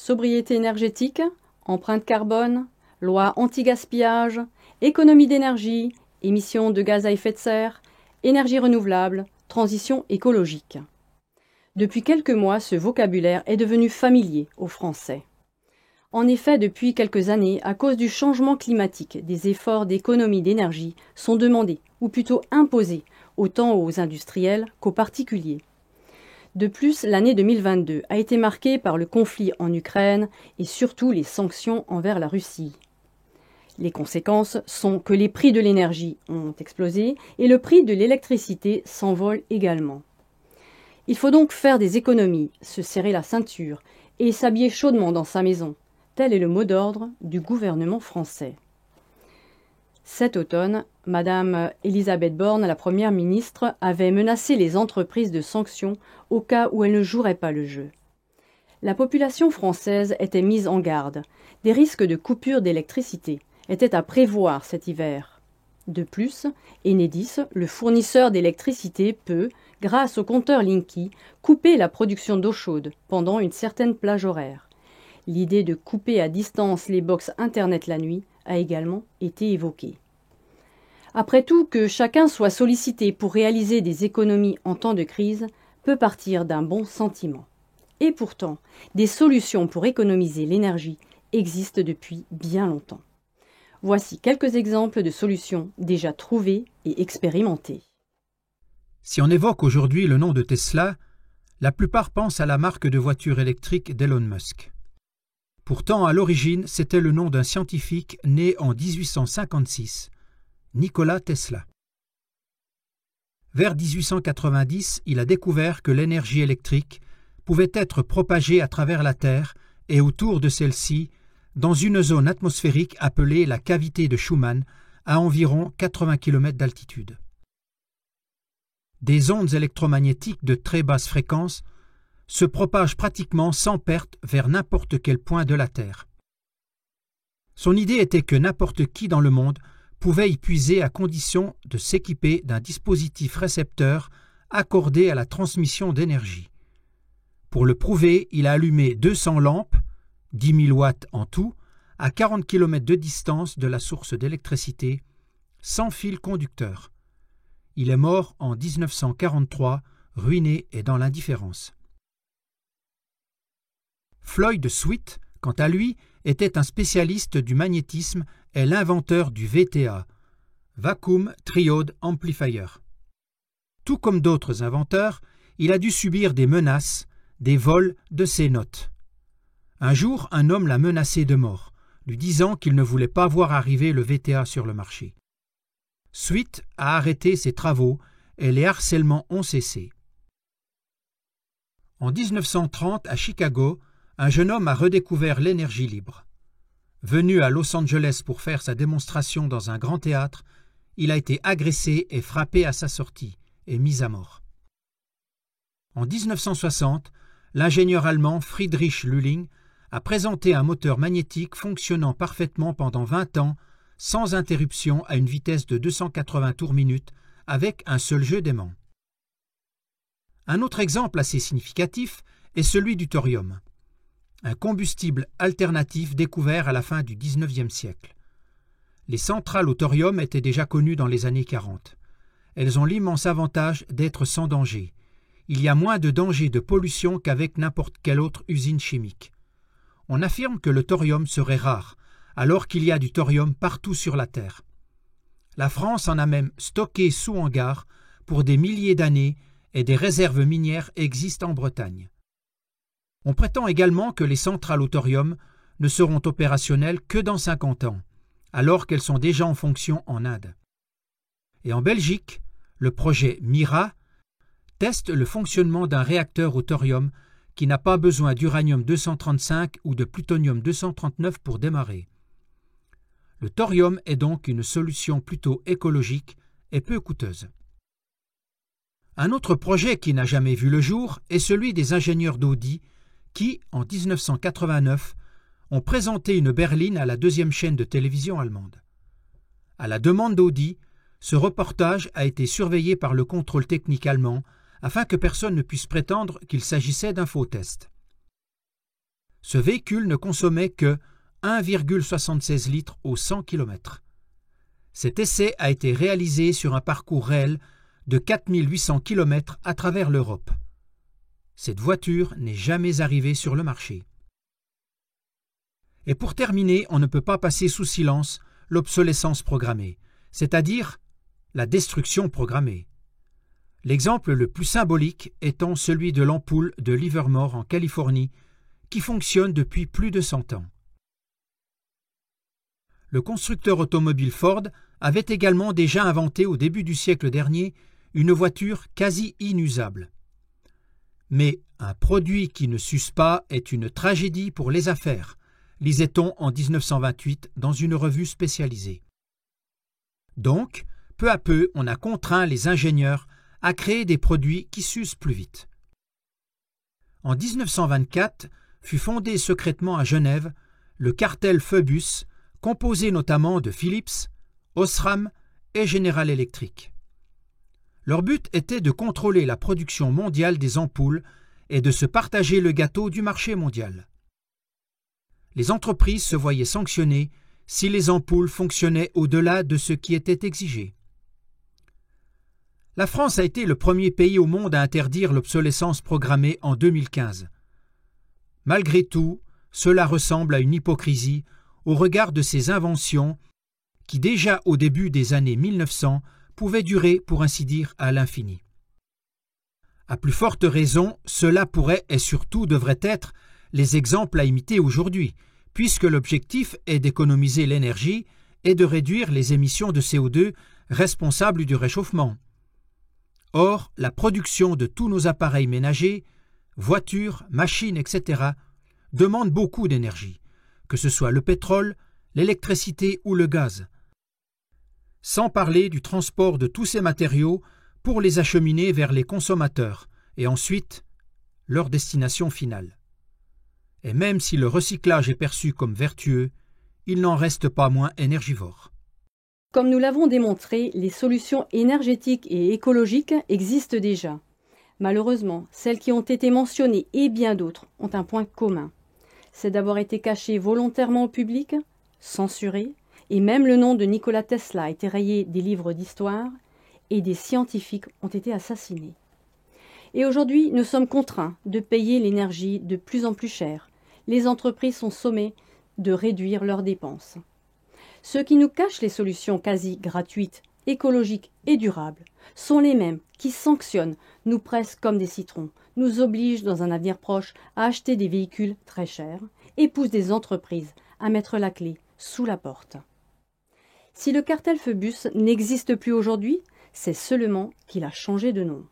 Sobriété énergétique, empreinte carbone, loi anti-gaspillage, économie d'énergie, émissions de gaz à effet de serre, énergie renouvelable, transition écologique. Depuis quelques mois, ce vocabulaire est devenu familier aux Français. En effet, depuis quelques années, à cause du changement climatique, des efforts d'économie d'énergie sont demandés, ou plutôt imposés, autant aux industriels qu'aux particuliers. De plus, l'année 2022 a été marquée par le conflit en Ukraine et surtout les sanctions envers la Russie. Les conséquences sont que les prix de l'énergie ont explosé et le prix de l'électricité s'envole également. Il faut donc faire des économies, se serrer la ceinture et s'habiller chaudement dans sa maison. Tel est le mot d'ordre du gouvernement français. Cet automne, Madame Elisabeth Borne, la Première ministre, avait menacé les entreprises de sanctions au cas où elles ne joueraient pas le jeu. La population française était mise en garde. Des risques de coupure d'électricité étaient à prévoir cet hiver. De plus, Enedis, le fournisseur d'électricité, peut, grâce au compteur Linky, couper la production d'eau chaude pendant une certaine plage horaire. L'idée de couper à distance les box Internet la nuit a également été évoquée. Après tout, que chacun soit sollicité pour réaliser des économies en temps de crise peut partir d'un bon sentiment. Et pourtant, des solutions pour économiser l'énergie existent depuis bien longtemps. Voici quelques exemples de solutions déjà trouvées et expérimentées. Si on évoque aujourd'hui le nom de Tesla, la plupart pensent à la marque de voitures électriques d'Elon Musk. Pourtant, à l'origine, c'était le nom d'un scientifique né en 1856, Nikola Tesla. Vers 1890, il a découvert que l'énergie électrique pouvait être propagée à travers la Terre et autour de celle-ci, dans une zone atmosphérique appelée la cavité de Schumann, à environ 80 km d'altitude. Des ondes électromagnétiques de très basse fréquence se propagent pratiquement sans perte vers n'importe quel point de la Terre. Son idée était que n'importe qui dans le monde pouvait y puiser à condition de s'équiper d'un dispositif récepteur accordé à la transmission d'énergie. Pour le prouver, il a allumé 200 lampes, 10 000 watts en tout, à 40 km de distance de la source d'électricité, sans fil conducteur. Il est mort en 1943, ruiné et dans l'indifférence. Floyd Sweet, quant à lui, était un spécialiste du magnétisme et l'inventeur du VTA, Vacuum Triode Amplifier. Tout comme d'autres inventeurs, il a dû subir des menaces, des vols de ses notes. Un jour, un homme l'a menacé de mort, lui disant qu'il ne voulait pas voir arriver le VTA sur le marché. Sweet a arrêté ses travaux et les harcèlements ont cessé. En 1930, à Chicago, un jeune homme a redécouvert l'énergie libre. Venu à Los Angeles pour faire sa démonstration dans un grand théâtre, il a été agressé et frappé à sa sortie et mis à mort. En 1960, l'ingénieur allemand Friedrich Lülling a présenté un moteur magnétique fonctionnant parfaitement pendant 20 ans, sans interruption à une vitesse de 280 tours minute, avec un seul jeu d'aimant. Un autre exemple assez significatif est celui du thorium, un combustible alternatif découvert à la fin du XIXe siècle. Les centrales au thorium étaient déjà connues dans les années 40. Elles ont l'immense avantage d'être sans danger. Il y a moins de danger de pollution qu'avec n'importe quelle autre usine chimique. On affirme que le thorium serait rare, alors qu'il y a du thorium partout sur la Terre. La France en a même stocké sous hangar pour des milliers d'années et des réserves minières existent en Bretagne. On prétend également que les centrales au thorium ne seront opérationnelles que dans 50 ans, alors qu'elles sont déjà en fonction en Inde. Et en Belgique, le projet MIRA teste le fonctionnement d'un réacteur au thorium qui n'a pas besoin d'uranium-235 ou de plutonium-239 pour démarrer. Le thorium est donc une solution plutôt écologique et peu coûteuse. Un autre projet qui n'a jamais vu le jour est celui des ingénieurs d'Audi qui, en 1989, ont présenté une berline à la deuxième chaîne de télévision allemande. À la demande d'Audi, ce reportage a été surveillé par le contrôle technique allemand afin que personne ne puisse prétendre qu'il s'agissait d'un faux test. Ce véhicule ne consommait que 1,76 litres au 100 km. Cet essai a été réalisé sur un parcours réel de 4800 km à travers l'Europe. Cette voiture n'est jamais arrivée sur le marché. Et pour terminer, on ne peut pas passer sous silence l'obsolescence programmée, c'est-à-dire la destruction programmée. L'exemple le plus symbolique étant celui de l'ampoule de Livermore en Californie, qui fonctionne depuis plus de 100 ans. Le constructeur automobile Ford avait également déjà inventé au début du siècle dernier une voiture quasi inusable. Mais un produit qui ne s'use pas est une tragédie pour les affaires, lisait-on en 1928 dans une revue spécialisée. Donc, peu à peu, on a contraint les ingénieurs à créer des produits qui s'usent plus vite. En 1924, fut fondé secrètement à Genève le cartel Phoebus, composé notamment de Philips, Osram et General Electric. Leur but était de contrôler la production mondiale des ampoules et de se partager le gâteau du marché mondial. Les entreprises se voyaient sanctionnées si les ampoules fonctionnaient au-delà de ce qui était exigé. La France a été le premier pays au monde à interdire l'obsolescence programmée en 2015. Malgré tout, cela ressemble à une hypocrisie au regard de ces inventions qui, déjà au début des années 1900, pouvaient durer, pour ainsi dire, à l'infini. À plus forte raison, cela pourrait et surtout devrait être les exemples à imiter aujourd'hui, puisque l'objectif est d'économiser l'énergie et de réduire les émissions de CO2 responsables du réchauffement. Or, la production de tous nos appareils ménagers, voitures, machines, etc., demande beaucoup d'énergie, que ce soit le pétrole, l'électricité ou le gaz. Sans parler du transport de tous ces matériaux pour les acheminer vers les consommateurs et ensuite leur destination finale. Et même si le recyclage est perçu comme vertueux, il n'en reste pas moins énergivore. Comme nous l'avons démontré, les solutions énergétiques et écologiques existent déjà. Malheureusement, celles qui ont été mentionnées et bien d'autres ont un point commun. C'est d'avoir été cachées volontairement au public, censurées, et même le nom de Nikola Tesla a été rayé des livres d'histoire, et des scientifiques ont été assassinés. Et aujourd'hui, nous sommes contraints de payer l'énergie de plus en plus cher. Les entreprises sont sommées de réduire leurs dépenses. Ceux qui nous cachent les solutions quasi gratuites, écologiques et durables sont les mêmes qui sanctionnent, nous pressent comme des citrons, nous obligent dans un avenir proche à acheter des véhicules très chers et poussent des entreprises à mettre la clé sous la porte. Si le cartel Phoebus n'existe plus aujourd'hui, c'est seulement qu'il a changé de nom.